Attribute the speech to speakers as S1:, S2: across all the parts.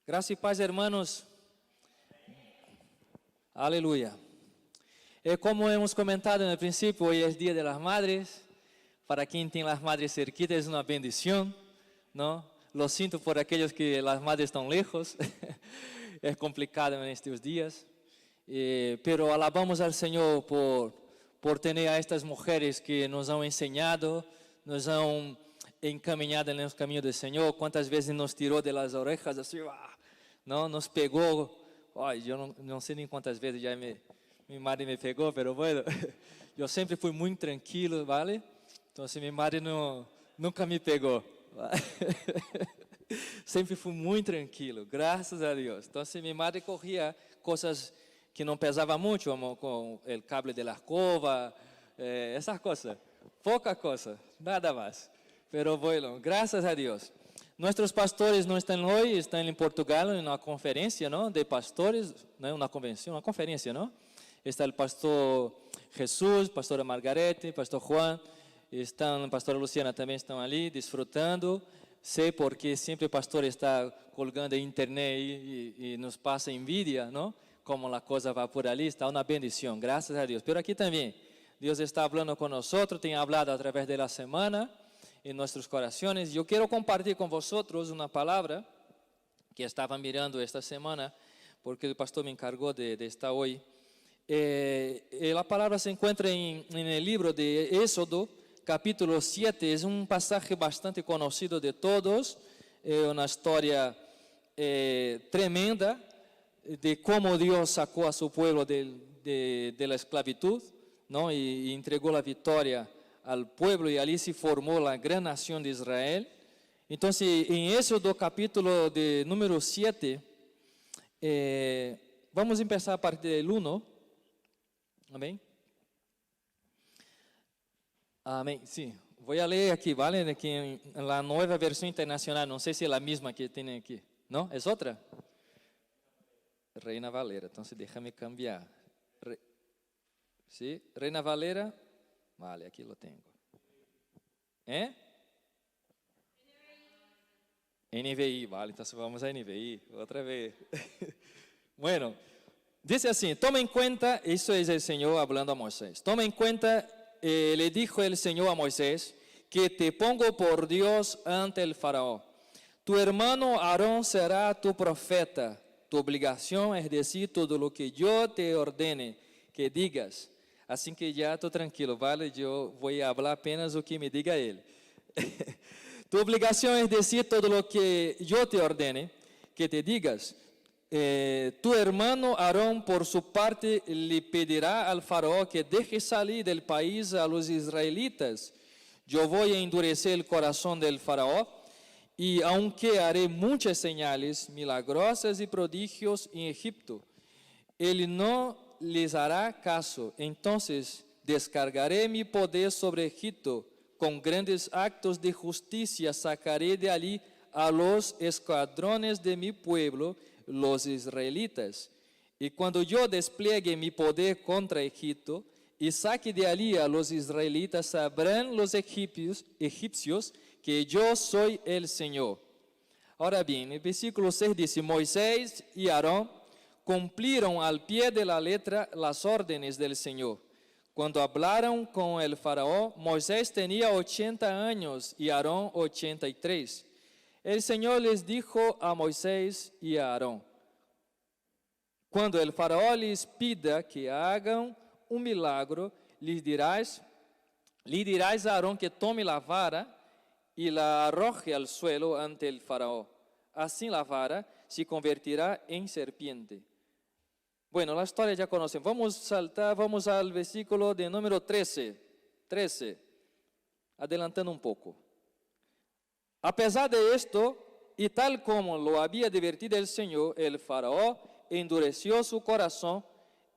S1: Graça e paz, hermanos. Aleluya. Como hemos comentado en el principio, hoy es Día de las Madres. Para quien tiene las madres cerquitas es una bendición, ¿no? Lo siento por aquellos que las madres están lejos. Es complicado en estos días. Pero alabamos al Señor por tener a estas mujeres que nos han enseñado, nos han encaminhado en los caminos del Señor. Cuántas veces nos tiró de las orejas así, ¿no? Nos pegó. Ay, yo no sé ni cuántas veces ya mi madre me pegó, pero bueno, yo siempre fui muy tranquilo, ¿vale? Entonces mi madre nunca me pegó. Sempre fui muito tranquilo, graças a Deus. Então, mi madre corria coisas que não pesavam muito, como com o cable de la escova, essas coisas. Pouca coisa, nada mais. Pero bueno, graças a Deus. Nossos pastores não estão hoje, estão em Portugal, em uma conferência, ¿no? De pastores, não uma convenção, uma conferência, não? Está o pastor Jesus, pastora Margarete, pastor Juan, a pastora Luciana também estão ali, desfrutando. Sei porque sempre o pastor está colgando em internet e nos passa envidia, não? Como a coisa vai por ali, está uma bendição, graças a Deus. Pero aqui também, Deus está falando com nós, tem falado através da semana em nossos corações. Eu quero compartilhar com vocês uma palavra que estava mirando esta semana, porque o pastor me encargou de estar hoje. A palavra se encontra em el livro de Éxodo, capítulo 7, es un pasaje bastante conocido de todos, una historia tremenda de cómo Dios sacó a su pueblo de la esclavitud, ¿no? y entregó la victoria al pueblo, y allí se formó la gran nación de Israel. Entonces, en Éxodo capítulo de número 7, vamos a empezar a partir del 1, amén. Amém. Sim, vou ler aqui, vale? Aqui em la nova versão internacional, não sei se é a mesma que tem aqui. Não? É outra? Reina Valera, então deixa-me cambiar. Sim, Reina Valera. Vale, aqui lo tenho. NVI, vale, então vamos a NVI, outra vez. Bueno, diz assim, toma em conta, isso é o Senhor falando a Moisés, toma em conta, le dijo el Señor a Moisés, que te pongo por Dios ante el faraón. Tu hermano Aarón será tu profeta. Tu obligación es decir todo lo que yo te ordene que digas. Así que ya estoy tranquilo, ¿vale? Yo voy a hablar apenas lo que me diga él. Tu obligación es decir todo lo que yo te ordene que te digas. Tu hermano Aarón por su parte le pedirá al faraón que deje salir del país a los israelitas. Yo voy a endurecer el corazón del faraón y aunque haré muchas señales milagrosas y prodigios en Egipto, él no les hará caso. Entonces descargaré mi poder sobre Egipto, con grandes actos de justicia sacaré de allí a los escuadrones de mi pueblo, los israelitas. Y cuando yo despliegue mi poder contra Egipto y saque de allí a los israelitas, sabrán los egipcios que yo soy el Señor. Ahora bien, el versículo 6 dice, Moisés y Aarón cumplieron al pie de la letra las órdenes del Señor. Cuando hablaron con el faraón, Moisés tenía 80 años y Aarón 83. El Señor les dijo a Moisés y a Aarón, cuando el faraón les pida que hagan un milagro, le dirás a Aarón que tome la vara y la arroje al suelo ante el faraón. Así la vara se convertirá en serpiente. Bueno, la historia ya conocen. Vamos al versículo de número 13. Adelantando un poco. A pesar de esto, y tal como lo había advertido el Señor, el faraón endureció su corazón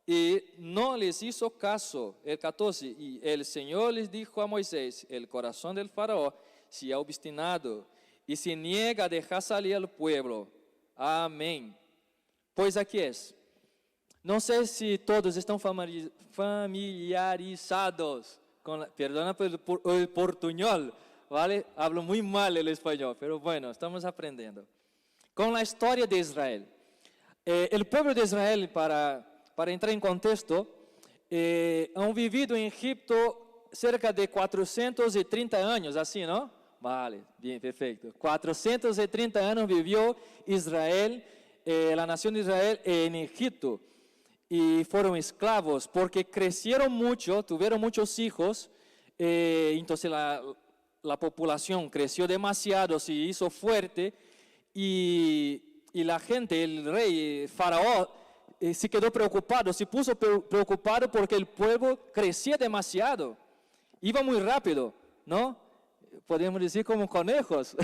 S1: y no les hizo caso. El 14, y el Señor les dijo a Moisés, el corazón del faraón se ha obstinado y se niega a dejar salir al pueblo. Amén. Pues aquí es. No sé si todos están familiarizados con perdona por el portuñol, ¿vale? Hablo muy mal el español, pero bueno, estamos aprendiendo. con la historia de Israel. El pueblo de Israel, para entrar en contexto, han vivido en Egipto cerca de 430 años, así, ¿no? Vale, bien, perfecto. 430 años vivió Israel, la nación de Israel en Egipto. Y fueron esclavos porque crecieron mucho, tuvieron muchos hijos, entonces la población creció demasiado, se hizo fuerte y la gente, el rey, Faraón, se quedó preocupado, se puso preocupado porque el pueblo crecía demasiado, iba muy rápido, ¿no? Podemos decir como conejos,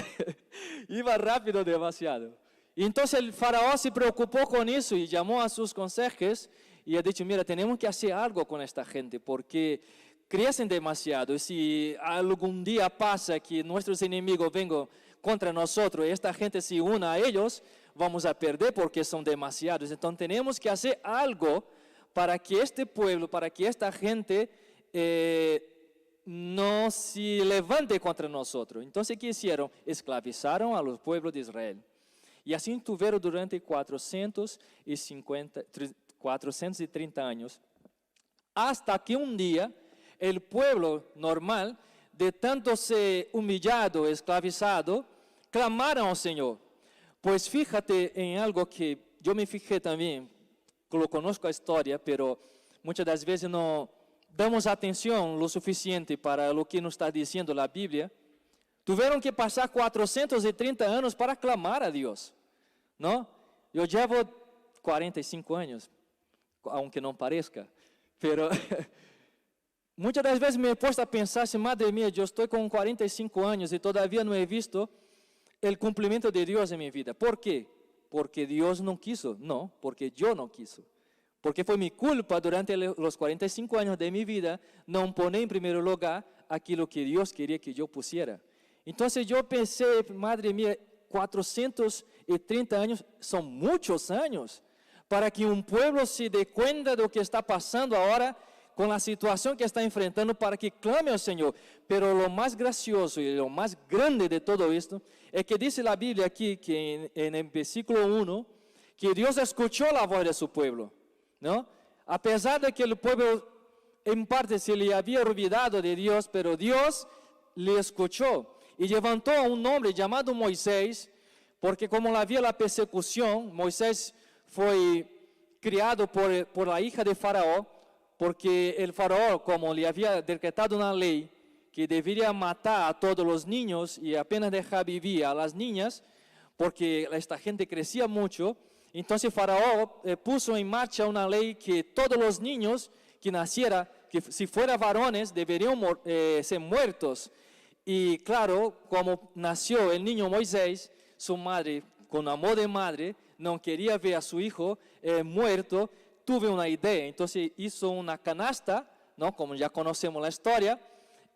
S1: iba rápido demasiado. Y entonces el faraón se preocupó con eso y llamó a sus consejeros y ha dicho, mira, tenemos que hacer algo con esta gente porque crecen demasiado. Y si algún día pasa que nuestros enemigos vengan contra nosotros y esta gente se una a ellos, vamos a perder porque son demasiados. Entonces tenemos que hacer algo para que este pueblo, para que esta gente no se levante contra nosotros. Entonces, ¿qué hicieron? Esclavizaron a los pueblos de Israel. Y así tuvieron durante 430 años, hasta que un día el pueblo normal, de tanto ser humillado, esclavizado, clamaron al Señor. Pues fíjate en algo que yo me fijé también, lo conozco la historia, pero muchas de las veces no damos atención lo suficiente para lo que nos está diciendo la Biblia. Tuvieron que pasar 430 años para clamar a Dios, ¿no? Yo llevo 45 años, aunque no parezca, pero muchas de las veces me he puesto a pensar, madre mía, yo estoy con 45 años y todavía no he visto el cumplimiento de Dios en mi vida. ¿Por qué? Porque Dios no quiso, no, porque yo no quiso. Porque fue mi culpa durante los 45 años de mi vida no poner en primer lugar aquello que Dios quería que yo pusiera. Entonces yo pensé, madre mía, 430 años son muchos años para que un pueblo se dé cuenta de lo que está pasando ahora con la situación que está enfrentando para que clame al Señor. Pero lo más gracioso y lo más grande de todo esto es que dice la Biblia aquí, que en el versículo 1, que Dios escuchó la voz de su pueblo, ¿no? A pesar de que el pueblo en parte se le había olvidado de Dios, pero Dios le escuchó y levantó a un hombre llamado Moisés, porque como había la persecución, Moisés fue criado por la hija de Faraón, porque el faraón, como le había decretado una ley que debería matar a todos los niños y apenas dejar vivir a las niñas, porque esta gente crecía mucho, entonces faraón puso en marcha una ley que todos los niños que nacieran, que si fueran varones, deberían ser muertos. Y claro, como nació el niño Moisés, su madre, con amor de madre, no quería ver a su hijo muerto. Tuve una idea, entonces hizo una canasta, ¿no? Como ya conocemos la historia,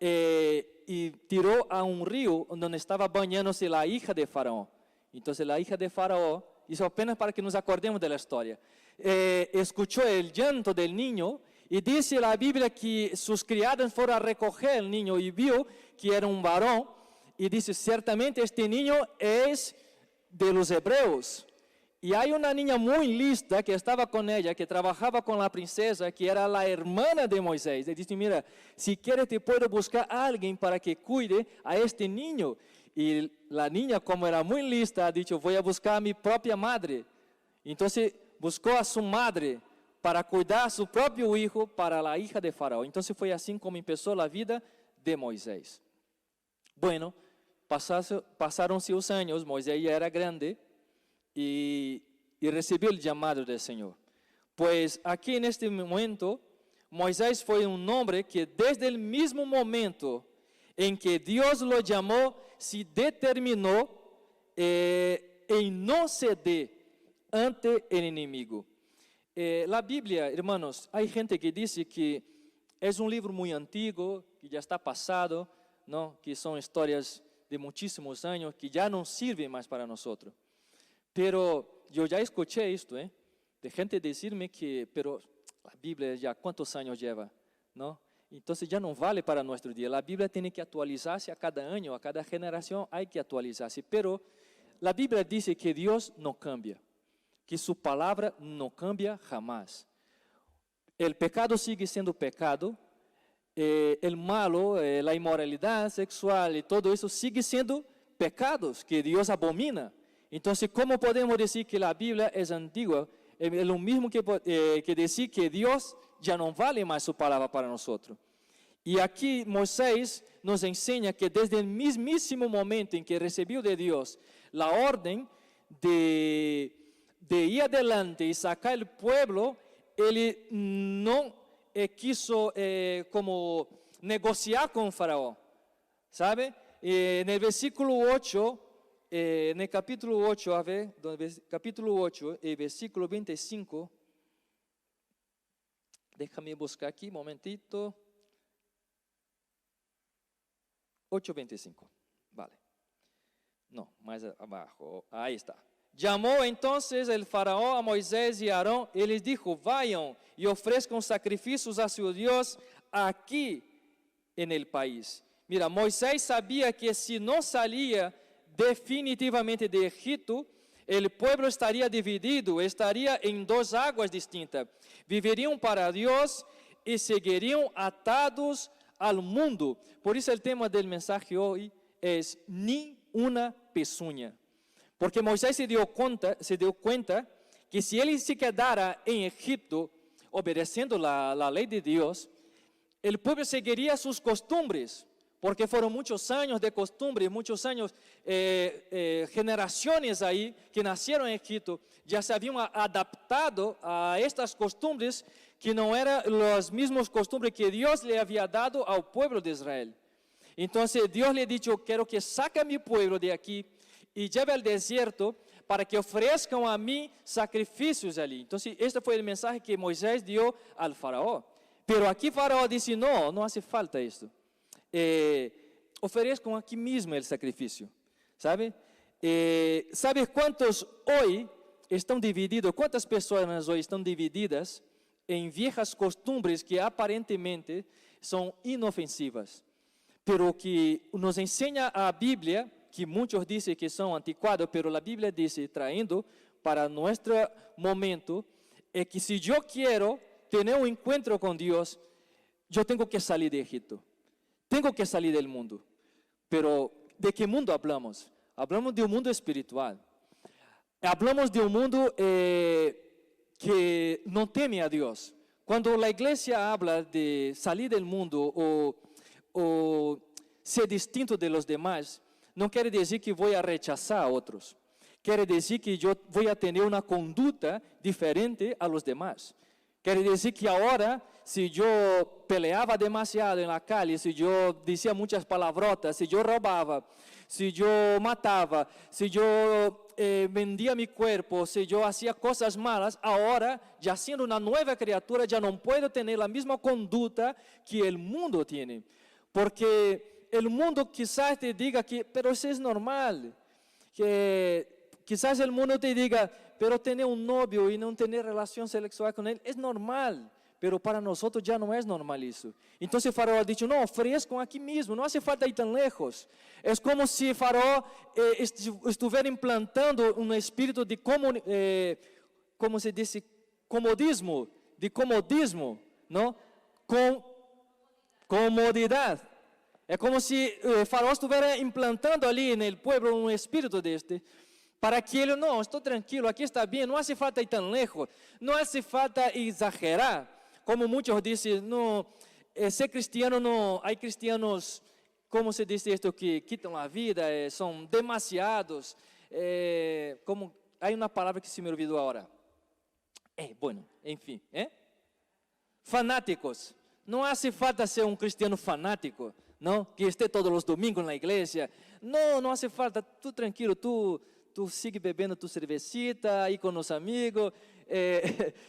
S1: y tiró a un río donde estaba bañándose la hija de Faraón. Entonces la hija de Faraón, hizo apenas para que nos acordemos de la historia, escuchó el llanto del niño y dice la Biblia que sus criados fueron a recoger el niño y vio que era un varón y dice, ciertamente este niño es de los hebreos. Y hay una niña muy lista que estaba con ella, que trabajaba con la princesa, que era la hermana de Moisés. Y dice, mira, si quieres te puedo buscar a alguien para que cuide a este niño. Y la niña, como era muy lista, ha dicho, voy a buscar a mi propia madre. Entonces buscó a su madre para cuidar a su propio hijo para la hija de Faraón. Entonces fue así como empezó la vida de Moisés. Bueno, pasaron-se os años, Moisés ya era grande, y recibió el llamado del Señor. Pues aquí en este momento, Moisés fue un hombre que desde el mismo momento en que Dios lo llamó, se determinó en no ceder ante el enemigo. La Biblia, hermanos, hay gente que dice que es un libro muy antiguo, que ya está pasado, ¿no? Que son historias de muchísimos años, que ya no sirven más para nosotros. Pero yo ya escuché esto, de gente decirme que, pero la Biblia ya cuántos años lleva, ¿no? Entonces ya no vale para nuestro día. La Biblia tiene que actualizarse a cada año, a cada generación hay que actualizarse. Pero la Biblia dice que Dios no cambia, que su palabra no cambia jamás. El pecado sigue siendo pecado, el malo, la inmoralidad sexual y todo eso sigue siendo pecados que Dios abomina. Entonces, ¿cómo podemos decir que la Biblia es antigua? Es lo mismo que decir que Dios ya no vale más su palabra para nosotros. Y aquí Moisés nos enseña que desde el mismísimo momento en que recibió de Dios la orden de ir adelante y sacar el pueblo, él no quiso como negociar con Faraón, ¿sabe? En el versículo 8, en el capítulo 8, a ver, capítulo 8, el versículo 25, déjame buscar aquí un momentito. 8:25, vale. No, más abajo, ahí está. Llamó entonces el faraón a Moisés y a Aarón y les dijo, vayan y ofrezcan sacrificios a su Dios aquí en el país. Mira, Moisés sabía que si no salía definitivamente de Egipto, el pueblo estaría dividido, estaría en dos aguas distintas. Vivirían para Dios y seguirían atados al mundo. Por eso el tema del mensaje hoy es ni una pezuña. Porque Moisés se dio cuenta que si él se quedara en Egipto obedeciendo la ley de Dios, el pueblo seguiría sus costumbres, porque fueron muchos años de costumbre, muchos años, generaciones ahí que nacieron en Egipto, ya se habían adaptado a estas costumbres que no eran las mismas costumbres que Dios le había dado al pueblo de Israel. Entonces Dios le ha dicho, quiero que saque a mi pueblo de aquí y lleve al desierto para que ofrezcan a mí sacrificios allí. Entonces este fue el mensaje que Moisés dio al faraón. Pero aquí faraón dice, no hace falta esto. Ofrezcan aquí mismo el sacrificio, ¿sabe? ¿Sabes cuántos hoy están divididos? ¿Cuántas personas hoy están divididas en viejas costumbres que aparentemente son inofensivas, pero que nos enseña a Biblia, que muchos dicen que son anticuados, pero la Biblia dice, trayendo para nuestro momento, es que si yo quiero tener un encuentro con Dios, yo tengo que salir de Egipto. Tengo que salir del mundo. Pero, ¿de qué mundo hablamos? Hablamos de un mundo espiritual. Hablamos de un mundo que no teme a Dios. Cuando la iglesia habla de salir del mundo o ser distinto de los demás, no quiere decir que voy a rechazar a otros. Quiere decir que yo voy a tener una conducta diferente a los demás. Quiere decir que ahora, si yo peleaba demasiado en la calle, si yo decía muchas palabrotas, si yo robaba, si yo mataba, si yo vendía mi cuerpo, si yo hacía cosas malas, ahora, ya siendo una nueva criatura, ya no puedo tener la misma conducta que el mundo tiene. Porque el mundo quizás te diga que, pero eso es normal. Que quizás el mundo te diga, pero tener un novio y no tener relación sexual con él es normal. Pero para nosotros ya no es normal eso. Entonces Faraón ha dicho, no, ofrezcan aquí mismo, no hace falta ir tan lejos. Es como si Faraón estuviera implantando un espíritu de ¿cómo se dice? Comodismo, ¿no? Comodidad. Es como si Faraón estuviera implantando ali en el pueblo un espíritu de este, para que ele, no, estoy tranquilo, aquí está bien, no hace falta ir tan lejos, no hace falta exagerar. Como muchos dicen, no, ser cristiano no, hay cristianos, ¿cómo se dice esto? Que quitan la vida, son demasiados, como, hay una palabra que se me olvidó ahora. Bueno, enfim, fanáticos. No hace falta ser un cristiano fanático, ¿no? Que esté todos los domingos en la iglesia. No hace falta, tú tranquilo, tú sigue bebendo tu cervecita aí com os amigos,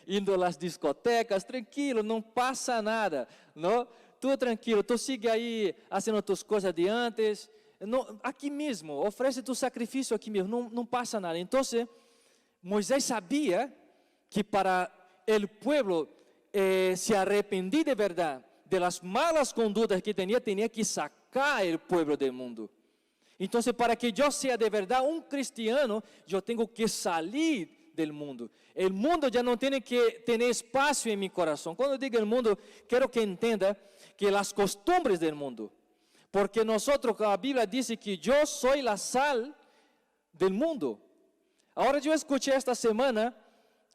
S1: indo às discotecas, tranquilo, não passa nada, não? Tu tranquilo, tu sigue aí fazendo tus coisas de antes, não, aqui mesmo, oferece tu sacrifício aqui mesmo, não passa nada. Então, Moisés sabia que para o povo se arrepentir de verdade de las malas condutas que tinha que sacar o povo do mundo. Entonces, para que yo sea de verdad un cristiano, yo tengo que salir del mundo. El mundo ya no tiene que tener espacio en mi corazón. Cuando digo el mundo, quiero que entienda que las costumbres del mundo. Porque nosotros, la Biblia dice que yo soy la sal del mundo. Ahora yo escuché esta semana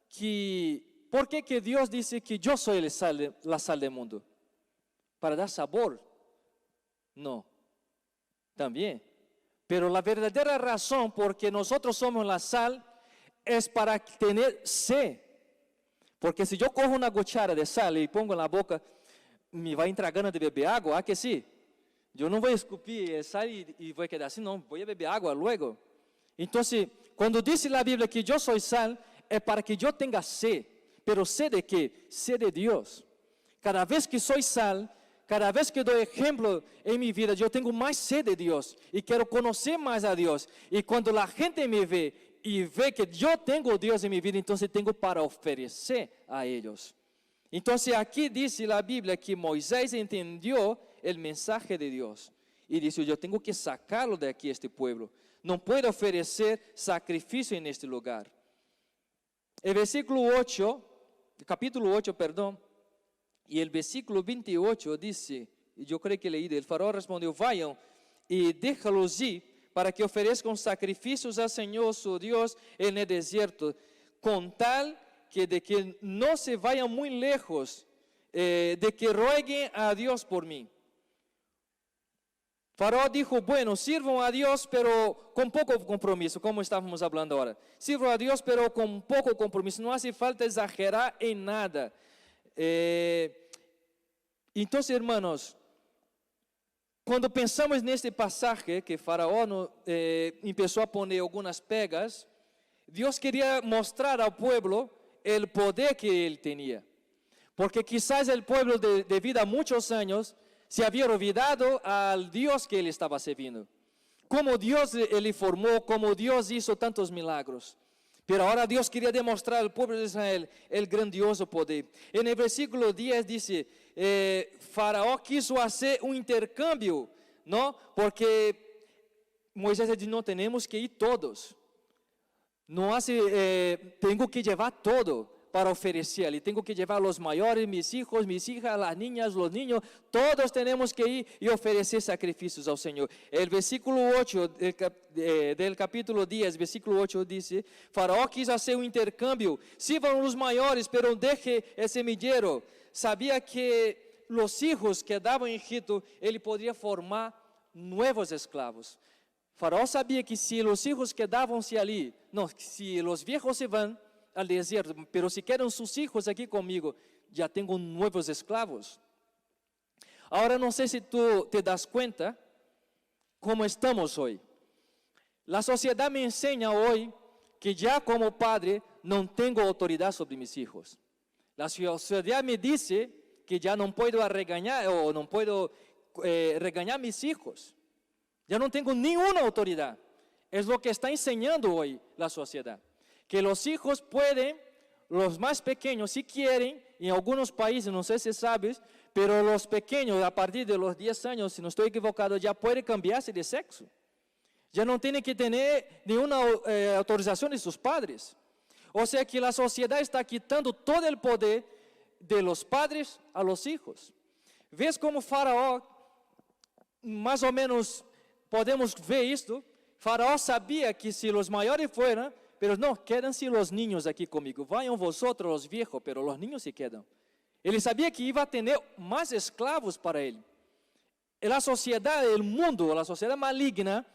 S1: que, ¿por qué que Dios dice que yo soy la sal del mundo? ¿Para dar sabor? No, también. Pero la verdadera razón por que nosotros somos la sal es para tener sed. Porque si yo cojo una cuchara de sal y pongo en la boca, me va a entrar ganas de beber agua, ¿a que sí? Yo no voy a escupir sal y voy a quedar así, no, voy a beber agua luego. Entonces, cuando dice la Biblia que yo soy sal, es para que yo tenga sed. ¿Pero sed de qué? Sed de Dios. Cada vez que soy sal, cada vez que doy ejemplo en mi vida, yo tengo más sed de Dios y quiero conocer más a Dios. Y cuando la gente me ve y ve que yo tengo Dios en mi vida, entonces tengo para ofrecer a ellos. Entonces aquí dice la Biblia que Moisés entendió el mensaje de Dios y dice, yo tengo que sacarlo de aquí, este pueblo. No puedo ofrecer sacrificio en este lugar. El versículo 8, capítulo 8, perdón, y el versículo 28 dice, y yo creo que leí, el faraón respondió, vayan y déjalos ir para que ofrezcan sacrificios al Señor su Dios en el desierto, con tal que de que no se vayan muy lejos, de que rueguen a Dios por mí. Faraón dijo, bueno, sirvan a Dios, pero con poco compromiso, como estábamos hablando ahora. Sirvan a Dios, pero con poco compromiso. No hace falta exagerar en nada. Entonces, hermanos, cuando pensamos en este pasaje que Faraón empezó a poner algunas pegas, Dios quería mostrar al pueblo el poder que él tenía. Porque quizás el pueblo debido a muchos años se había olvidado al Dios que él estaba sirviendo. Como Dios le formó, como Dios hizo tantos milagros. Pero ahora Dios quería demostrar al pueblo de Israel el grandioso poder. En el versículo 10 dice, Faraón quiso hacer un intercambio, ¿no? Porque Moisés dice, no, tenemos que ir todos. No hace, tengo que llevar todo para ofrecerle. Tengo que llevar a los mayores, mis hijos, mis hijas, las niñas, los niños. Todos tenemos que ir y ofrecer sacrificios al Señor. El versículo 8 del capítulo 10, versículo 8 dice, Faraón quiso hacer un intercambio. Sirvan los mayores, pero deje el semillero. Sabía que los hijos que daban en Egipto, él podría formar nuevos esclavos. Faraón sabía que si los hijos quedavam-se ali, no, si los viejos se van al desierto, pero si quedan sus hijos aquí conmigo, ya tengo nuevos esclavos. Ahora no sé si tú te das cuenta cómo estamos hoy. La sociedad me enseña hoy que ya como padre no tengo autoridad sobre mis hijos. La sociedad me dice que ya no puedo regañar o no puedo regañar a mis hijos. Ya no tengo ninguna autoridad. Es lo que está enseñando hoy la sociedad. Que los hijos pueden, los más pequeños, si quieren, en algunos países, no sé si sabes, pero los pequeños a partir de los 10 años, si no estoy equivocado, ya pueden cambiarse de sexo. Ya no tienen que tener ninguna autorización de sus padres. O sea que la sociedad está quitando todo el poder de los padres a los hijos. ¿Ves cómo Faraón, más o menos podemos ver esto? Faraón sabía que si los mayores fueran, pero no, quédense los niños aquí conmigo. Vayan vosotros los viejos, pero los niños se quedan. Él sabía que iba a tener más esclavos para él. La sociedad, el mundo, la sociedad maligna,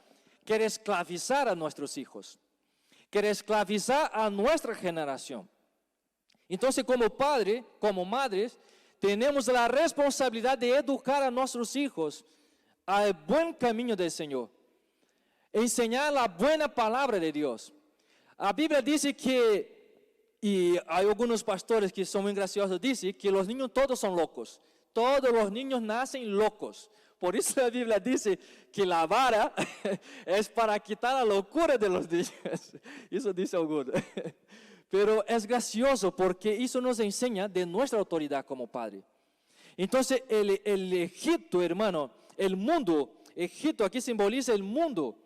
S1: quiere esclavizar a nuestros hijos. Quiere esclavizar a nuestra generación. Entonces, como padre, como madres, tenemos la responsabilidad de educar a nuestros hijos al buen camino del Señor. Enseñar la buena palabra de Dios. La Biblia dice que, y hay algunos pastores que son muy graciosos, dicen que los niños todos son locos. Todos los niños nacen locos. Por eso la Biblia dice que la vara es para quitar la locura de los niños. Eso dice alguno. Pero es gracioso porque eso nos enseña de nuestra autoridad como padre. Entonces el Egipto, hermano, el mundo Egipto aquí simboliza el mundo.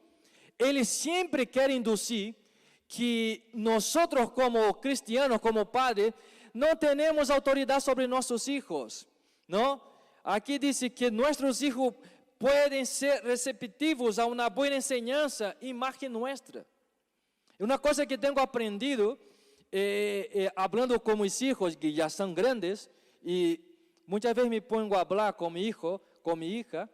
S1: Él siempre quiere inducir que nosotros como cristianos, como padres, no tenemos autoridad sobre nuestros hijos, ¿no? Aquí dice que nuestros hijos pueden ser receptivos a una buena enseñanza, imagen nuestra. Una cosa que tengo aprendido, hablando con mis hijos que ya son grandes, y muchas veces me pongo a hablar con mi hijo, con mi hija,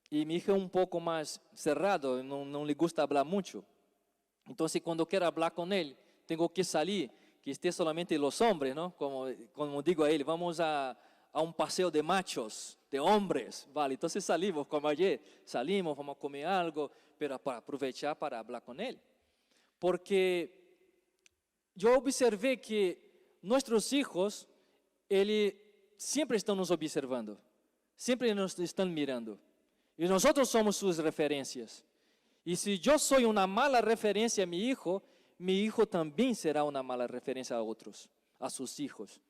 S1: y mi hija es un poco más cerrado, no le gusta hablar mucho. Entonces, cuando quiero hablar con él, tengo que salir, que esté solamente los hombres, ¿no? Como digo a él, vamos a un paseo de machos, de hombres, ¿vale? Entonces salimos, como ayer, salimos, vamos a comer algo, pero para aprovechar para hablar con él. Porque yo observé que nuestros hijos, siempre están nos observando, siempre nos están mirando. Y nosotros somos sus referencias. Y si yo soy una mala referencia a mi hijo también será una mala referencia a otros, a sus hijos.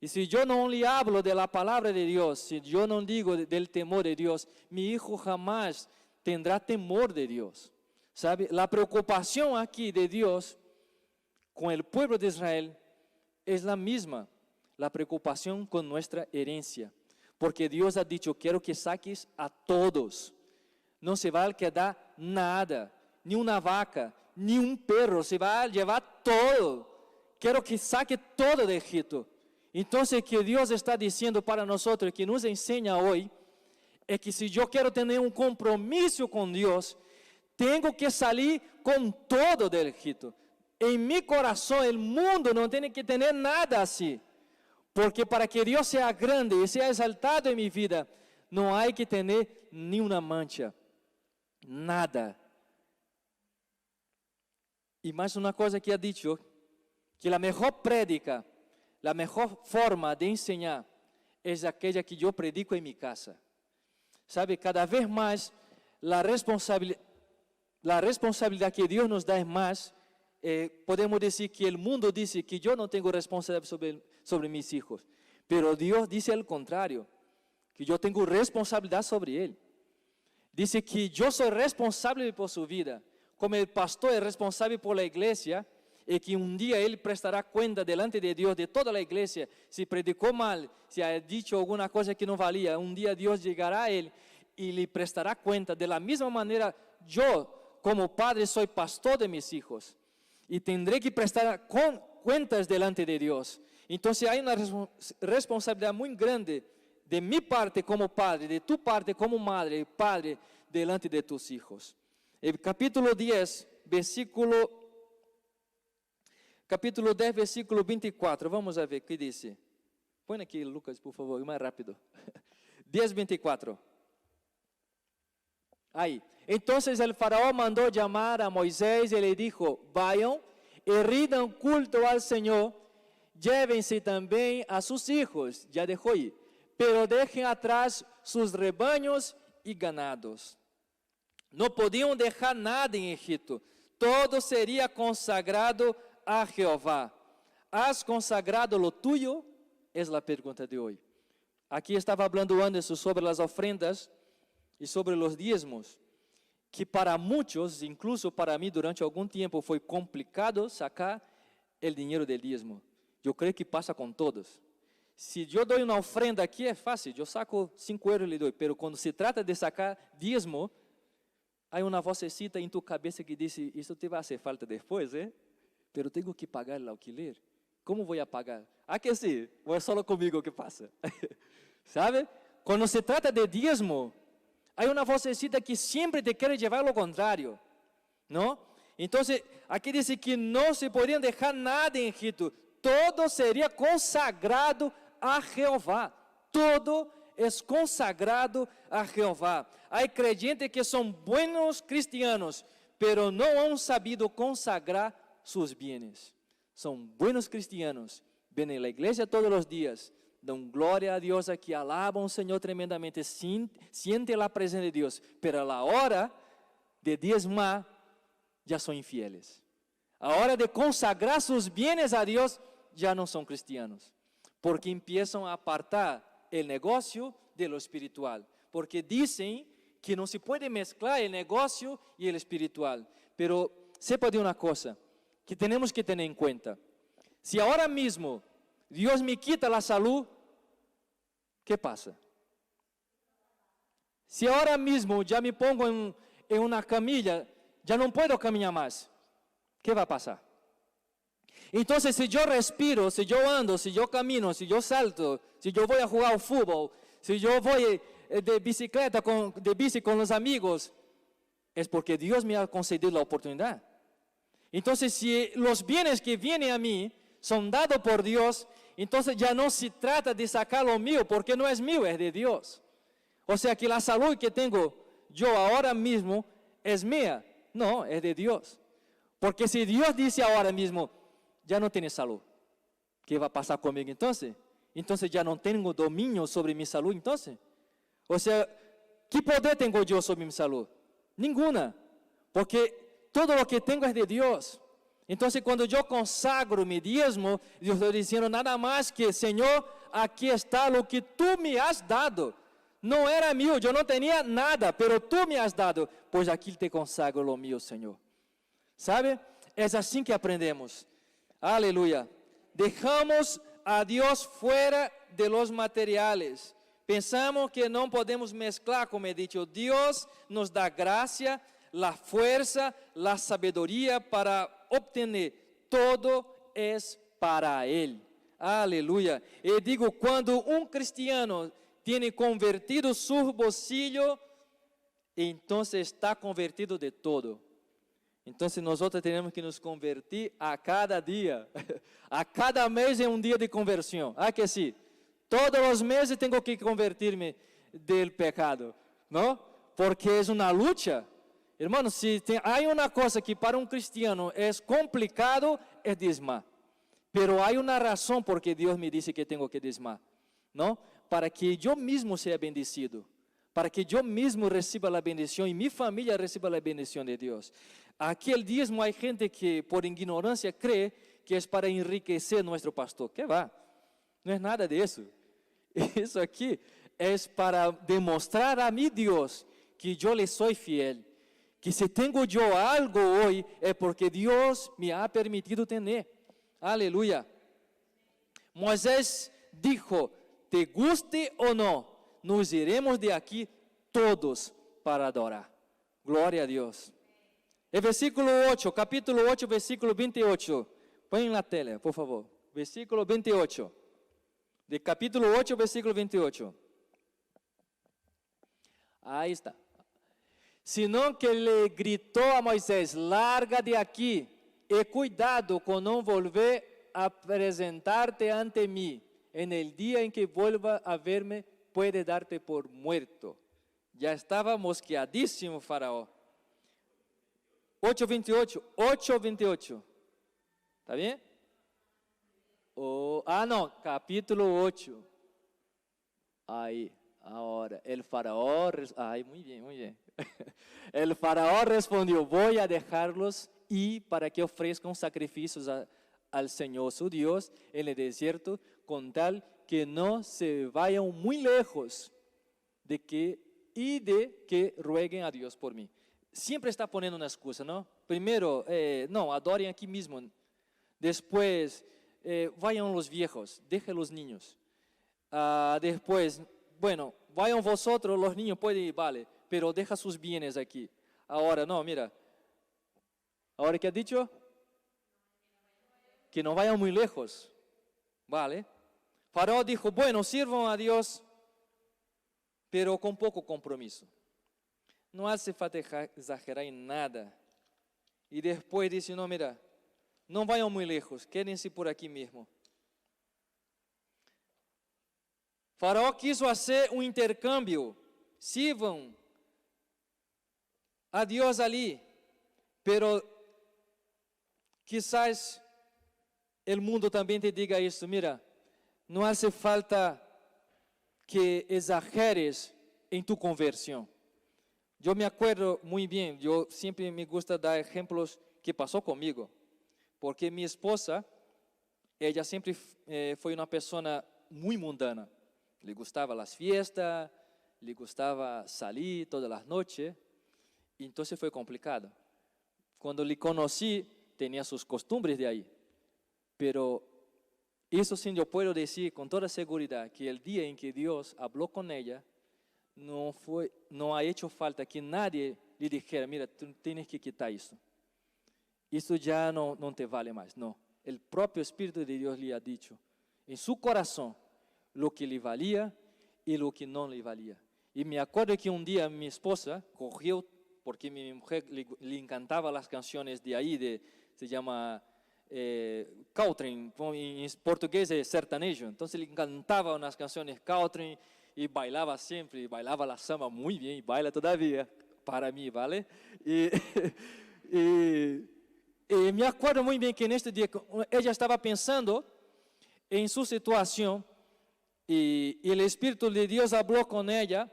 S1: Y si yo no le hablo de la palabra de Dios, si yo no digo del temor de Dios, mi hijo jamás tendrá temor de Dios. ¿Sabe? La preocupación aquí de Dios con el pueblo de Israel es la misma, la preocupación con nuestra herencia. Porque Dios ha dicho, quiero que saques a todos. No se va a quedar nada, ni una vaca, ni un perro, se va a llevar todo. Quiero que saque todo de Egipto. Entonces, que Dios está diciendo para nosotros, que nos enseña hoy, es que si yo quiero tener un compromiso con Dios, tengo que salir con todo del Egipto. En mi corazón, el mundo no tiene que tener nada así. Porque para que Dios sea grande y sea exaltado en mi vida, no hay que tener ni una mancha. Nada. Y más una cosa que ha dicho, que la mejor prédica, la mejor forma de enseñar es aquella que yo predico en mi casa. ¿Sabe? Cada vez más la responsabilidad que Dios nos da es más. Podemos decir que el mundo dice que yo no tengo responsabilidad sobre mis hijos, pero Dios dice al contrario, que yo tengo responsabilidad sobre él. Dice que yo soy responsable por su vida, como el pastor es responsable por la iglesia, y que un día él prestará cuenta delante de Dios de toda la iglesia, si predicó mal, si ha dicho alguna cosa que no valía, un día Dios llegará a él y le prestará cuenta. De la misma manera, yo como padre soy pastor de mis hijos, y tendré que prestar cuentas delante de Dios. Entonces hay una responsabilidad muy grande de mi parte como padre, de tu parte como madre, padre, delante de tus hijos. El capítulo 10, versículo 24, vamos a ver qué dice. Põe aqui, Lucas, por favor, mais rápido. 10, 24. Aí. Entonces el faraón mandó llamar a Moisés y le dijo, vayan y rindan culto al Señor, llévense también a sus hijos, ya dejó ir, pero dejen atrás sus rebaños y ganados. No podían dejar nada en Egipto, todo sería consagrado a Jehová. ¿Has consagrado lo tuyo? Es la pregunta de hoy. Aquí estaba hablando Anderson sobre las ofrendas y sobre los diezmos, que para muchos, incluso para mí durante algún tiempo, fue complicado sacar el dinero del diezmo. Yo creo que pasa con todos. Si yo doy una ofrenda aquí es fácil, yo saco 5 euros y le doy, pero cuando se trata de sacar diezmo, hay una vocecita en tu cabeza que dice, esto te va a hacer falta después, pero tengo que pagar el alquiler. ¿Cómo voy a pagar? ¿A que sí? ¿O es solo conmigo que pasa? ¿Sabe? Cuando se trata de diezmo, hay una vocecita que siempre te quiere llevar lo contrario, ¿no? Entonces, aquí dice que no se podían dejar nada en Egipto. Todo sería consagrado a Jehová. Todo es consagrado a Jehová. Hay creyentes que son buenos cristianos, pero no han sabido consagrar sus bienes. Son buenos cristianos, vienen a la iglesia todos los días, dan gloria a Dios aquí, alaban al Señor tremendamente, sienten la presencia de Dios, pero a la hora de diezmar, ya son infieles. A hora de consagrar sus bienes a Dios, ya no son cristianos, porque empiezan a apartar el negocio de lo espiritual, porque dicen que no se puede mezclar el negocio y el espiritual. Pero sepa de una cosa que tenemos que tener en cuenta. Si ahora mismo Dios me quita la salud, ¿qué pasa? Si ahora mismo ya me pongo en una camilla, ya no puedo caminar más, ¿qué va a pasar? Entonces, si yo respiro, si yo ando, si yo camino, si yo salto, si yo voy a jugar al fútbol, si yo voy de bicicleta, de bici con los amigos, es porque Dios me ha concedido la oportunidad. Entonces, si los bienes que vienen a mí son dados por Dios, entonces ya no se trata de sacar lo mío, porque no es mío, es de Dios. O sea que la salud que tengo yo ahora mismo es mía, no, es de Dios. Porque si Dios dice ahora mismo, ya no tienes salud, ¿qué va a pasar conmigo entonces? Entonces ya no tengo dominio sobre mi salud entonces. O sea, ¿qué poder tengo yo sobre mi salud? Ninguna, porque todo lo que tengo es de Dios. Entonces cuando yo consagro mi diezmo, yo estoy diciendo nada más que, Señor, aquí está lo que tú me has dado. No era mío, yo no tenía nada, pero tú me has dado, pues aquí te consagro lo mío, Señor. ¿Sabe? Es así que aprendemos. Aleluya. Dejamos a Dios fuera de los materiales. Pensamos que no podemos mezclar, como he dicho. Dios nos da gracia, la fuerza, la sabiduría para obtener. Todo es para Él. Aleluya. Y digo, cuando un cristiano tiene convertido su bolsillo, entonces está convertido de todo. Entonces nosotros tenemos que nos convertir a cada día. A cada mes es un día de conversión. ¿Ah que sí? Todos los meses tengo que convertirme del pecado, ¿no? Porque es una lucha. Hermanos, si hay una cosa que para un cristiano es complicado, es diezmar. Pero hay una razón por que Dios me dice que tengo que diezmar, ¿no? Para que yo mismo sea bendecido. Para que yo mismo reciba la bendición y mi familia reciba la bendición de Dios. Aquí el diezmo hay gente que por ignorancia cree que es para enriquecer a nuestro pastor. ¿Qué va? No es nada de eso. Eso aquí es para demostrar a mi Dios que yo le soy fiel. Que si tengo yo algo hoy es porque Dios me ha permitido tener. Aleluya. Moisés dijo, te guste o no, nos iremos de aquí todos para adorar. Gloria a Dios. El versículo 8, capítulo 8, versículo 28. Põe en la tela, por favor. Versículo 28. De capítulo 8, versículo 28. Ahí está. Sino que le gritó a Moisés, larga de aquí, e cuidado con no volver a presentarte ante mí. En el día en que vuelva a verme, puede darte por muerto. Ya estaba mosqueadísimo Faraón. 8:28, 8:28. ¿Está bien? No, capítulo 8. Ahí, ahora, el faraón, muy bien, muy bien. El faraón respondió, voy a dejarlos ir para que ofrezcan sacrificios al Señor su Dios en el desierto, con tal que no se vayan muy lejos de que rueguen a Dios por mí. Siempre está poniendo una excusa, ¿no? Primero, no, adoren aquí mismo. Después, vayan los viejos, dejen los niños. Después, bueno, vayan vosotros, los niños pueden ir, vale, pero deja sus bienes aquí. Ahora, no, mira. ¿Ahora qué ha dicho? Que no vayan muy lejos. Vale. Faraón dijo, bueno, sirvan a Dios, pero con poco compromiso. No hace falta exagerar en nada. Y después dice, no, mira, no vayan muy lejos, quédense por aquí mismo. Faraón quiso hacer un intercambio, sirvan a Dios ali, pero quizás el mundo también te diga esto, mira, no hace falta que exageres en tu conversión. Yo me acuerdo muy bien, yo siempre me gusta dar ejemplos que pasó conmigo, porque mi esposa, ella siempre fue una persona muy mundana, le gustaban las fiestas, le gustaba salir todas las noches, y entonces fue complicado. Cuando le conocí, tenía sus costumbres de ahí, pero eso sí yo puedo decir con toda seguridad que el día en que Dios habló con ella, no ha hecho falta que nadie le dijera, mira, tú tienes que quitar eso. Eso ya no te vale más, no. El propio Espíritu de Dios le ha dicho en su corazón lo que le valía y lo que no le valía. Y me acuerdo que un día mi esposa cogió, porque mi mujer le encantaban las canciones de ahí, se llama country, en portugués es sertanejo. Entonces le encantaban unas canciones country y bailaba siempre, y bailaba la samba muy bien, y baila todavía, para mí, ¿vale? Y me acuerdo muy bien que en este día ella estaba pensando en su situación y el Espíritu de Dios habló con ella.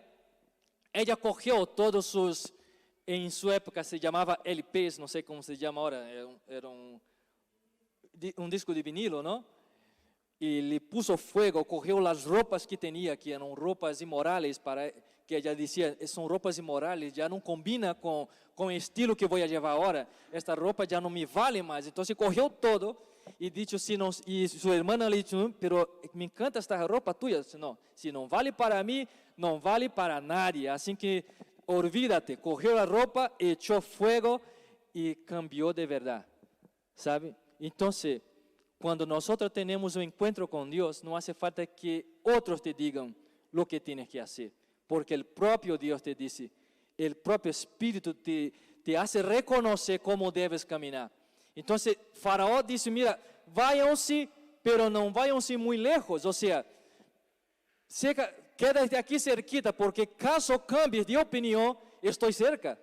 S1: Ella cogió todos sus, en su época se llamaba LPs, no sé cómo se llama ahora, era un disco de vinilo, ¿no? Y le puso fuego, cogió las ropas que tenía, que eran ropas inmorales, que ella decía, son ropas inmorales, ya no combina con el estilo que voy a llevar ahora, esta ropa ya no me vale más. Entonces cogió todo y dicho, y su hermana le dijo, pero me encanta esta ropa tuya. No, si no vale para mí, no vale para nadie, así que olvídate. Cogió la ropa, echó fuego y cambió de verdad, ¿sabe? Entonces, cuando nosotros tenemos un encuentro con Dios, no hace falta que otros te digan lo que tienes que hacer, porque el propio Dios te dice, el propio Espíritu te hace reconocer cómo debes caminar. Entonces, Faraón dice, mira, váyanse, pero no váyanse muy lejos, o sea, quédate aquí cerquita, porque caso cambies de opinión, estoy cerca.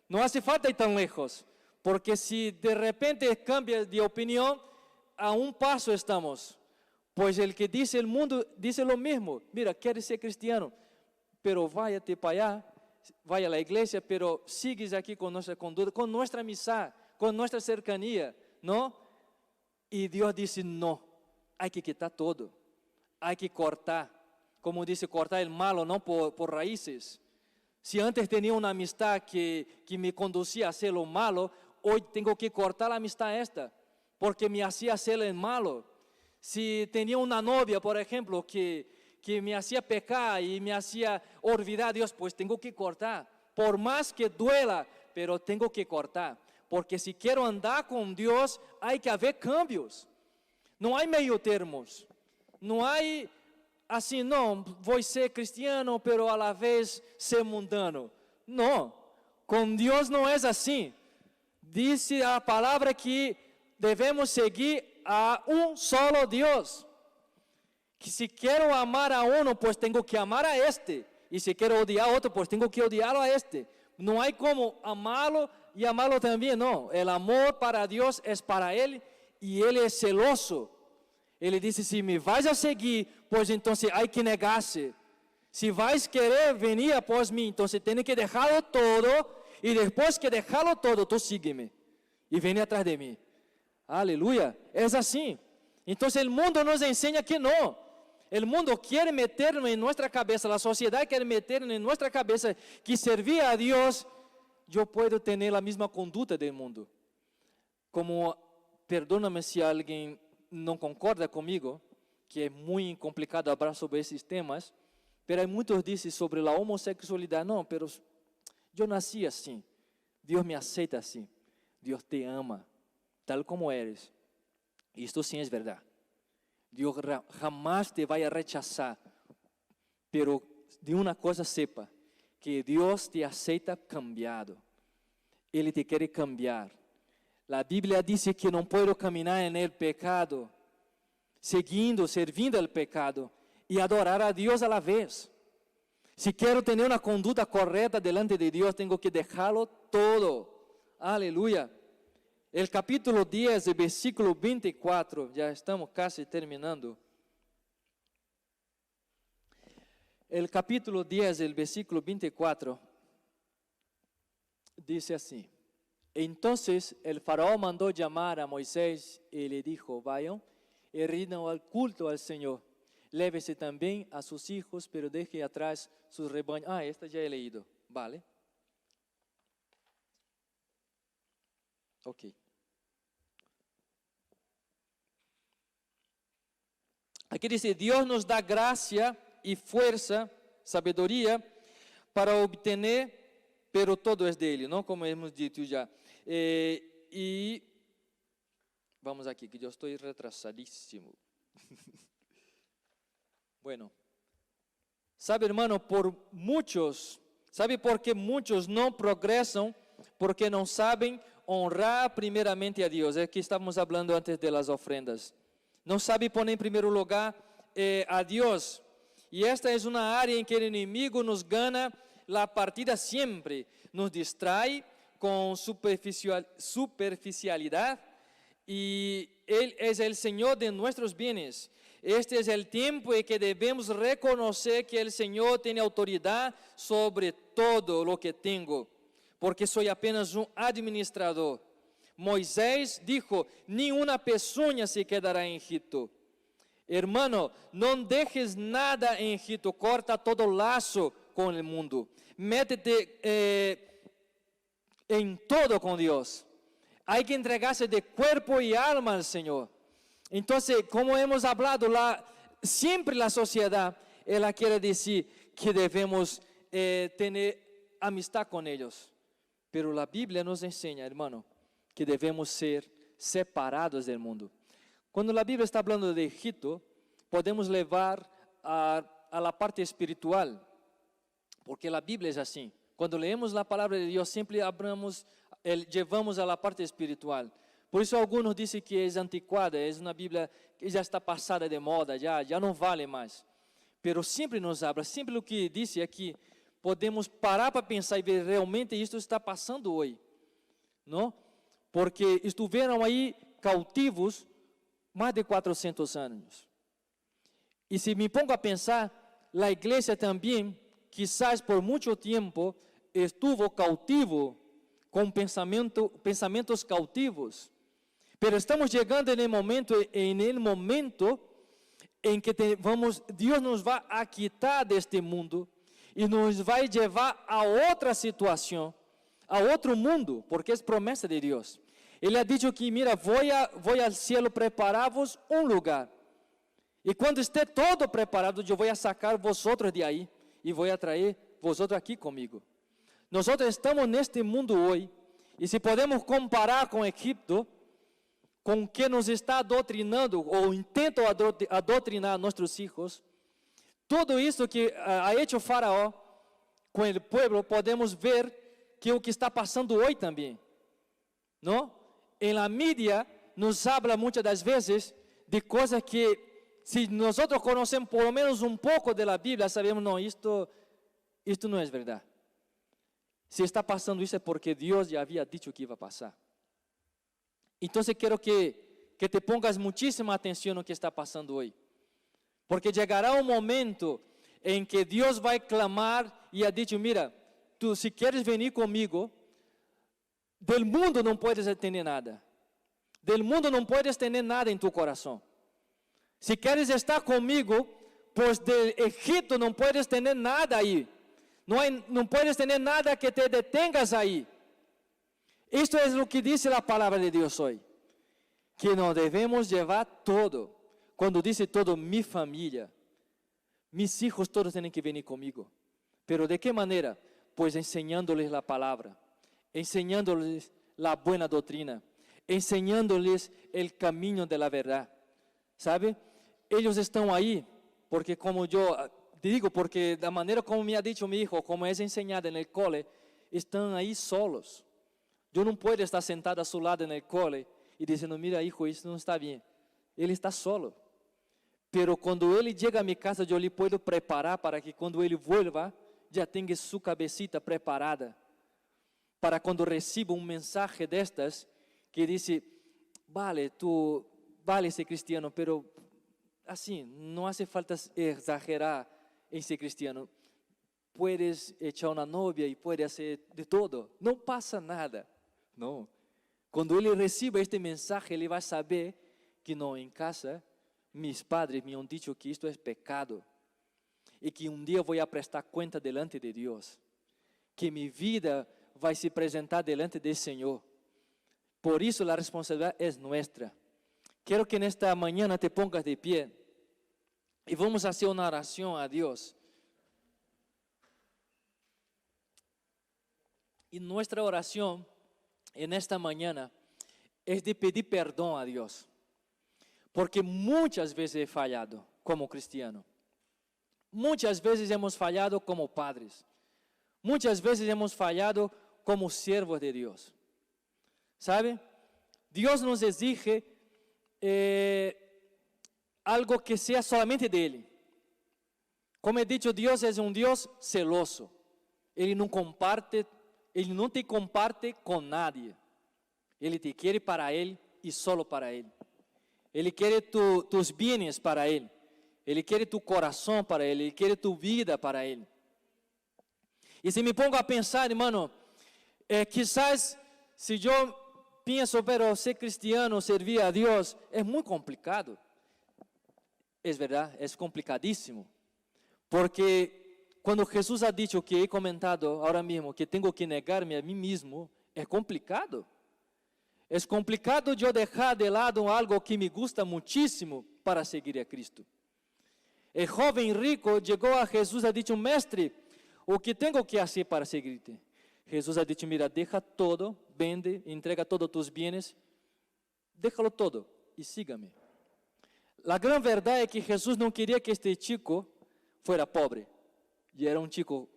S1: No hace falta ir tan lejos, porque si de repente cambias de opinión, a un paso estamos. Pues el que dice el mundo dice lo mismo. Mira, quieres ser cristiano, pero váyate para allá, vaya a la iglesia, pero sigues aquí con nuestra conducta, con nuestra amistad, con nuestra cercanía, ¿no? Y Dios dice, no, hay que quitar todo, hay que cortar. Como dice, cortar el malo, no por raíces. Si antes tenía una amistad que me conducía a hacer lo malo, hoy tengo que cortar la amistad esta, porque me hacía hacer el malo. Si tenía una novia, por ejemplo, que me hacía pecar y me hacía olvidar a Dios, pues tengo que cortar. Por más que duela, pero tengo que cortar. Porque si quiero andar con Dios, hay que haber cambios. No hay medio termos. No hay así, no, voy a ser cristiano, pero a la vez ser mundano. No, con Dios no es así. Dice la palabra que debemos seguir a un solo Dios. Que si quiero amar a uno, pues tengo que amar a este. Y si quiero odiar a otro, pues tengo que odiarlo a este. No hay como amarlo y amarlo también, no. El amor para Dios es para Él y Él es celoso. Ele disse, si me vais a seguir, pues entonces hay que negarse. Si vais a querer venir após mí, entonces tienes que dejarlo todo, y después que dejarlo todo, tú sígueme, y ven atrás de mí. Aleluya, es así. Entonces el mundo nos enseña que no. El mundo quiere meternos en nuestra cabeza, la sociedad quiere meternos en nuestra cabeza, que servir a Dios, yo puedo tener la misma conducta del mundo. Como, perdóname si alguien não concorda comigo, que é muito complicado falar sobre esses temas, mas muitos dizem sobre a homossexualidade, não, mas eu nasci assim, Deus me aceita assim, Deus te ama, tal como eres. Isto sim é verdade. Deus jamais te vai rechazar, pero de uma coisa sepa, que Deus te aceita cambiado, Ele te quer cambiar. La Biblia dice que no puedo caminar en el pecado, servindo al pecado y adorar a Dios a la vez. Si quiero tener una conducta correcta delante de Dios, tengo que dejarlo todo. Aleluya. El capítulo 10, el versículo 24, ya estamos casi terminando. El capítulo 10, el versículo 24, dice así. Entonces el faraón mandó llamar a Moisés y le dijo, vayan y rindan al culto al Señor. lévese también a sus hijos, pero deje atrás sus rebaños. Esta ya he leído, vale. Ok. Aquí dice, Dios nos da gracia y fuerza, sabiduría, para obtener, pero todo es de Él, ¿no? Como hemos dicho ya. Y vamos aquí, que yo estoy retrasadísimo. Bueno, sabe, hermano, ¿sabe por qué muchos no progresan? Porque no saben honrar primeramente a Dios. Es que estamos hablando antes de las ofrendas. No sabe poner en primer lugar a Dios. Y esta es una área en que el enemigo nos gana la partida siempre. Nos distrae con superficialidad y Él es el Señor de nuestros bienes. Este es el tiempo en que debemos reconocer que el Señor tiene autoridad sobre todo lo que tengo, porque soy apenas un administrador. Moisés dijo, ni una pezuña se quedará en Egipto. Hermano, no dejes nada en Egipto, corta todo lazo con el mundo. Métete en todo con Dios. Hay que entregarse de cuerpo y alma al Señor. Entonces, como hemos hablado, siempre la sociedad, ella quiere decir que debemos tener amistad con ellos. Pero la Biblia nos enseña, hermano, que debemos ser separados del mundo. Cuando la Biblia está hablando de Egipto, podemos llevar a la parte espiritual, porque la Biblia es así. Cuando leemos la palabra de Dios, siempre llevamos a la parte espiritual. Por eso algunos dicen que es anticuada, es una Biblia que ya está pasada de moda, ya no vale más. Pero siempre nos habla, siempre lo que dice aquí, podemos parar para pensar y ver realmente esto está pasando hoy, ¿no? Porque estuvieron ahí cautivos más de 400 años. Y si me pongo a pensar, la iglesia también, quizás por mucho tiempo, estuvo cautivo con pensamientos cautivos. Pero estamos llegando en el momento en que Dios nos va a quitar de este mundo y nos va a llevar a otra situación, a otro mundo, porque es promesa de Dios. Ele ha dicho que, mira, voy al cielo preparar-vos un lugar. Y cuando esté todo preparado, yo voy a sacar vosotros de ahí y voy a traer vosotros aquí conmigo. Nosotros estamos en este mundo hoy y si podemos comparar con Egipto, con que nos está adoctrinando o intenta adoctrinar a nuestros hijos, todo isso que ha hecho Faraó com o pueblo, podemos ver que o que está passando hoje também, não? Em la mídia nos habla muitas das vezes de coisas que, se nós conhecemos por lo menos um pouco da Bíblia, sabemos, não, isto não é verdade. Se está passando isso é porque Deus já havia dito que ia passar. Então, quero que te pongas muchísima atenção no que está passando hoje. Porque chegará um momento em que Deus vai clamar e ha dicho, mira, tu se queres venir comigo, del mundo não puedes ter nada. Del mundo não puedes ter nada em tu coração. Se queres estar comigo, pues del Egipto não puedes ter nada aí. Não puedes ter nada que te detengas aí. Isto é o que diz a palavra de Deus hoje. Que nós devemos levar todo. Quando diz todo, mi família, mis hijos todos têm que venir comigo. Pero ¿de que maneira? Pues enseñándoles la palabra, enseñándoles la buena doctrina, enseñándoles el camino de la verdad. ¿Sabe? Ellos están ahí, porque como yo te digo, porque da maneira como me ha dicho mi hijo, como es enseñado en el cole, están ahí solos. Yo no puedo estar sentado a su lado en el cole y diciendo, mira hijo, isso não está bien. Ele está solo. Pero quando ele chega a minha casa, eu lhe puedo preparar para que quando ele vuelva, já tenha sua cabecita preparada. Para quando receba mensagem destas, que diz, vale, tu vale ser cristiano, pero assim, não hace falta exagerar em ser cristiano. Puedes echar uma novia e puedes hacer de todo. Não passa nada. Não. Quando ele receba este mensagem, ele vai saber que não, em casa mis padres me han dicho que esto es pecado y que un día voy a prestar cuenta delante de Dios, que mi vida va a se presentar delante del Señor. Por eso la responsabilidad es nuestra. Quiero que en esta mañana te pongas de pie y vamos a hacer una oración a Dios. Y nuestra oración en esta mañana es de pedir perdón a Dios, porque muchas veces he fallado como cristiano, muchas veces hemos fallado como padres, muchas veces hemos fallado como siervos de Dios. ¿Sabe? Dios nos exige algo que sea solamente de Él. Como he dicho, Dios es un Dios celoso. Ele não te comparte com nadie. Ele te quiere para Él y solo para Él. Ele quiere tus bienes para Él. Ele quiere tu corazón para Él. Ele quiere tu vida para Él. E se me pongo a pensar, hermano, quizás se eu penso, pero ser cristiano, servir a Dios, es muy complicado. Es verdad, es complicadísimo. Porque cuando Jesús ha dicho, que he comentado ahora mismo, que tengo que negarme a mí mismo, es complicado. Es complicado yo dejar de lado algo que me gusta muchísimo para seguir a Cristo. El joven rico llegó a Jesús y ha dicho, Mestre, o que tengo que hacer para seguirte? Jesús ha dicho, mira, deja todo, vende, entrega todos tus bienes, déjalo todo y sígame. La gran verdad es que Jesús no quería que este chico fuera pobre. Y era un chico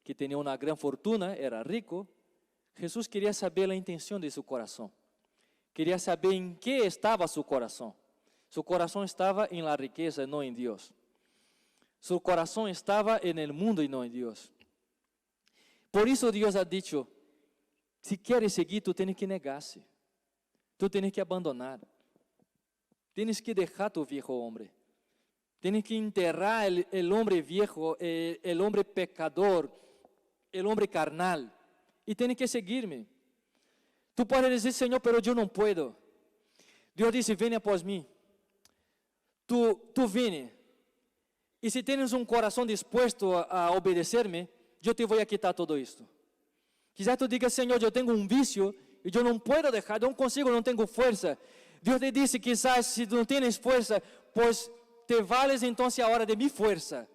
S1: que tenía una gran fortuna, era rico. Jesús quería saber la intención de su corazón. Quería saber en qué estaba su corazón. Su corazón estaba en la riqueza, no en Dios. Su corazón estaba en el mundo y no en Dios. Por isso Deus ha dicho, se queres seguir, tu tienes que negar-se. Tu tienes que abandonar. Tienes que dejar tu viejo hombre. Tienes que enterrar el hombre viejo, el hombre pecador, el hombre carnal. Y tienes que seguirme. Tu puedes decir, Señor, pero yo no puedo. Deus dice, ven após mim. Tu viene. E se tienes um coração dispuesto a obedecer-me, eu te vou quitar todo isto. Quizás tu digas, Senhor, eu tenho um vício e eu não posso deixar, eu não consigo, não tenho força. Deus te disse, quizás, se tu não tens força, pois te vales então a hora de mi força.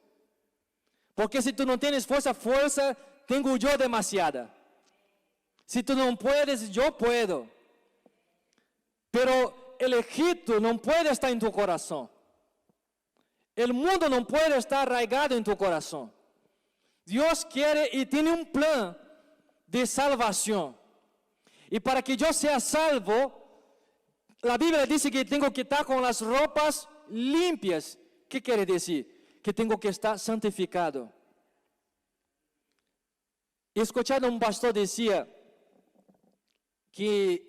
S1: Porque se tu não tens força, tenho eu demasiada. Se tu não puedes, eu puedo. Pero el Egipto não pode estar em tu coração. El mundo não pode estar arraigado em tu coração. Dios quiere y tiene un plan de salvación. Y para que yo sea salvo, la Biblia dice que tengo que estar con las ropas limpias. ¿Qué quiere decir? Que tengo que estar santificado. He escuchado un pastor decía que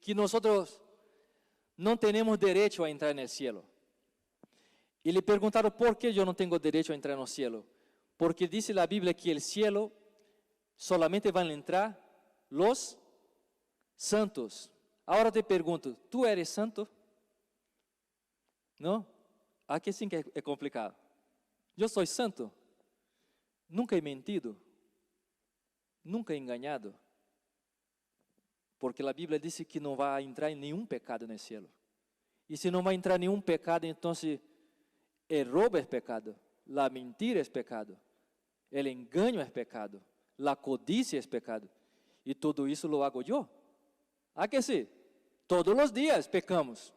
S1: nosotros no tenemos derecho a entrar en el cielo. Y le preguntaron, ¿por qué yo no tengo derecho a entrar en el cielo? Porque dice la Biblia que el cielo solamente van a entrar los santos. Ahora te pregunto, ¿tú eres santo? ¿No? Aquí sí que es complicado. Yo soy santo. Nunca he mentido. Nunca he engañado. Porque la Biblia dice que no va a entrar ningún pecado en el cielo. Y si no va a entrar ningún pecado, entonces el robo es pecado. La mentira es pecado, el engaño es pecado, la codicia es pecado. Y todo eso lo hago yo. ¿A que sí? Todos los días pecamos.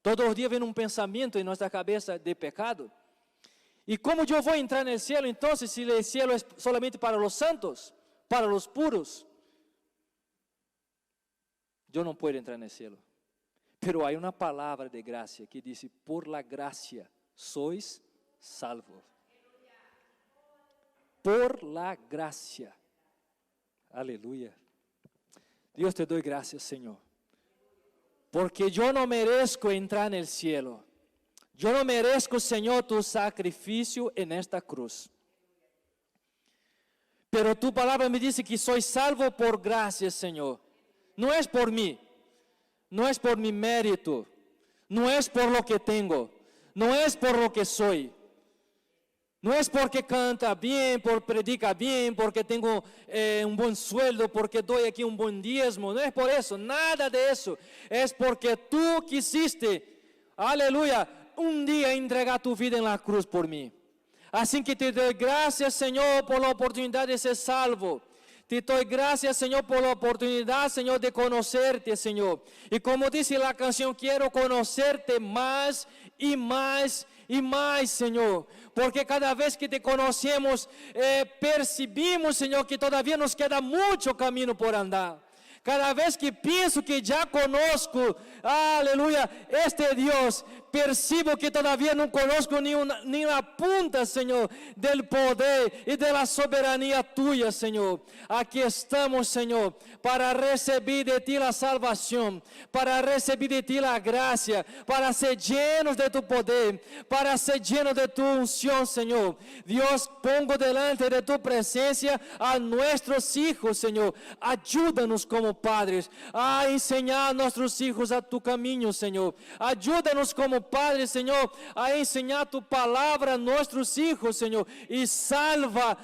S1: Todos los días viene un pensamiento en nuestra cabeza de pecado. ¿Y cómo yo voy a entrar en el cielo entonces si el cielo es solamente para los santos, para los puros? Yo no puedo entrar en el cielo. Pero hay una palabra de gracia que dice, por la gracia sois salvos. Por la gracia. Aleluya. Dios, te doy gracias, Señor. Porque yo no merezco entrar en el cielo. Yo no merezco, Señor, tu sacrificio en esta cruz. Pero tu palabra me dice que soy salvo por gracia, Señor. No es por mí. No es por mi mérito. No es por lo que tengo. no es por lo que soy. No es porque canta bien, porque predica bien, porque tengo un buen sueldo, porque doy aquí un buen diezmo. No es por eso, nada de eso. Es porque tú quisiste, aleluya, un día entregar tu vida en la cruz por mí. Así que te doy gracias, Señor, por la oportunidad de ser salvo. Te doy gracias, Señor, por la oportunidad, Señor, de conocerte, Señor. Y como dice la canción, quiero conocerte más y más y más, Señor. Porque cada vez que te conocemos, percibimos, Señor, que todavía nos queda mucho camino por andar. Cada vez que pienso que ya conozco, aleluya, este Dios, percibo que todavía no conozco ni la punta, Señor, del poder y de la soberanía tuya, Señor. Aquí estamos, Señor, para recibir de ti la salvación, para recibir de ti la gracia, para ser llenos de tu poder, para ser llenos de tu unción, Señor. Dios, pongo delante de tu presencia a nuestros hijos, Señor. Ayúdanos como padres a enseñar a nuestros hijos a tu camino, Señor. Ayúdanos como padres, Señor, a enseñar tu palabra a nuestros hijos, Señor. Y salva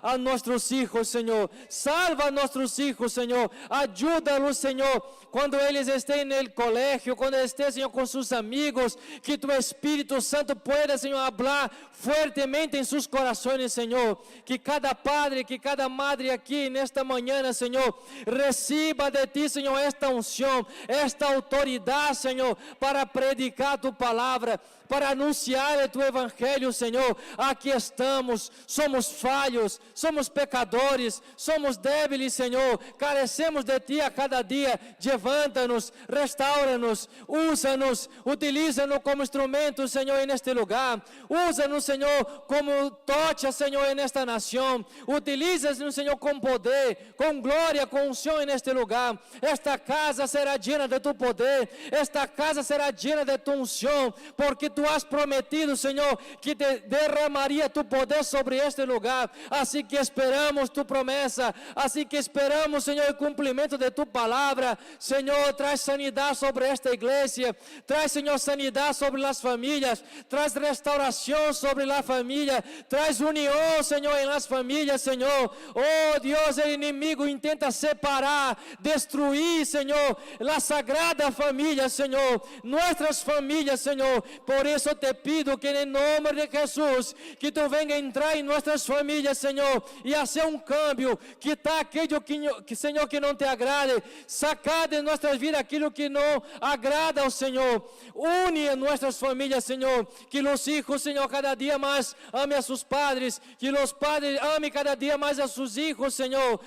S1: a nuestros hijos, Señor. Salva a nuestros hijos, Señor. Ayúdalos, Señor, cuando ellos estén en el colegio, cuando estén, Señor, con sus amigos, que tu Espíritu Santo pueda, Señor, hablar fuertemente en sus corazones, Señor. Que cada padre, que cada madre aquí en esta mañana, Señor, reciba de ti, Señor, esta unción, esta autoridad, Señor, para predicar tu palabra, para anunciar tu evangelho, Senhor. Aqui estamos, somos falhos, somos pecadores, somos débiles, Senhor. Carecemos de ti a cada dia. Levanta-nos, restaura-nos, usa-nos, utiliza-nos como instrumento, Senhor, neste lugar. Usa-nos, Senhor, como tocha, Senhor, nesta nação. Utiliza-nos, Senhor, com poder, com glória, com unção neste lugar. Esta casa será llena de tu poder. Esta casa será llena de tu unção, porque tu has prometido, Senhor, que te derramaria tu poder sobre este lugar. Assim que esperamos tu promessa, assim que esperamos, Senhor, o cumprimento de tu palavra. Senhor, traz sanidade sobre esta igreja, traz, Senhor, sanidade sobre as famílias, traz restauração sobre a família, traz união, Senhor, em las famílias, Senhor. Oh Deus, o inimigo intenta separar, destruir, Senhor, a sagrada família, Senhor, nossas famílias, Senhor. Por isso te pido que em nome de Jesus, que tu venha entrar em nossas famílias, Senhor, e fazer um câmbio, quitar aquilo que, Senhor, que não te agrade, sacar de nossas vidas aquilo que não agrada ao Senhor. Une nossas famílias, Senhor, que os filhos, Senhor, cada dia mais amem a seus padres, que os padres amem cada dia mais a seus filhos, Senhor.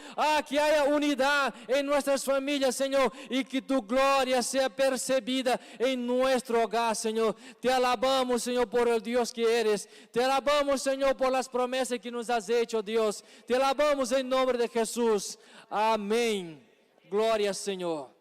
S1: Que haja unidade em nossas famílias, Senhor, e que tu glória seja percebida em nosso hogar, Senhor. Te alabamos, Senhor, por el Dios que eres. Te alabamos, Senhor, por las promessas que nos has hecho, Dios. Te alabamos em nome de Jesus. Amém. Glória, Senhor.